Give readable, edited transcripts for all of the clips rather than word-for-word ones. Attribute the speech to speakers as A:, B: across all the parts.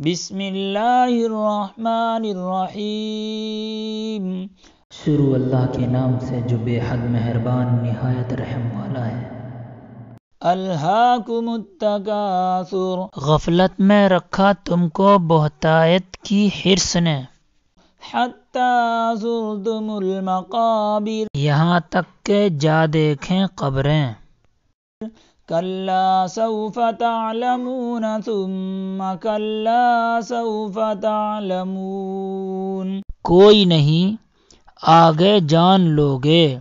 A: بسم اللہ الرحمن الرحیم۔
B: شروع اللہ کے نام سے جو بے حد مہربان نہایت رحم والا ہے۔
A: الہاکم التکاثر،
B: غفلت میں رکھا تم کو بہتایت کی حرص نے،
A: حتی زرتم المقابر،
B: یہاں تک کہ جا دیکھیں قبریں۔
A: کلا سوف تعلمون ثم کلا سوف تعلمون،
B: کوئی نہیں آگے جان لوگے،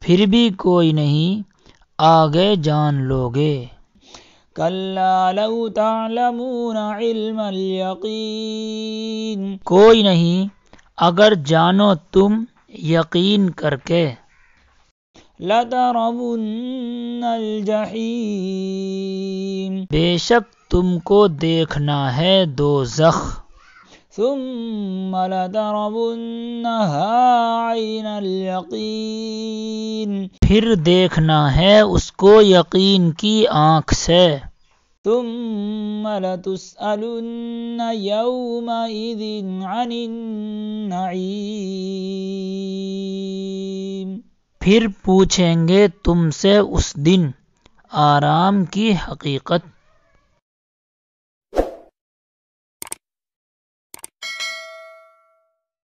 B: پھر بھی کوئی نہیں آگے جان لوگے۔
A: کلا لو تعلمون علم الیقین،
B: کوئی نہیں اگر جانو تم یقین کر کے،
A: لترون الجحیم،
B: بے شک تم کو دیکھنا ہے دوزخ،
A: ثم لترونها عین الیقین،
B: پھر دیکھنا ہے اس کو یقین کی آنکھ سے،
A: ثم لتسألن یومئذ عن النعیم،
B: پھر پوچھیں گے تم سے اس دن آرام کی حقیقت۔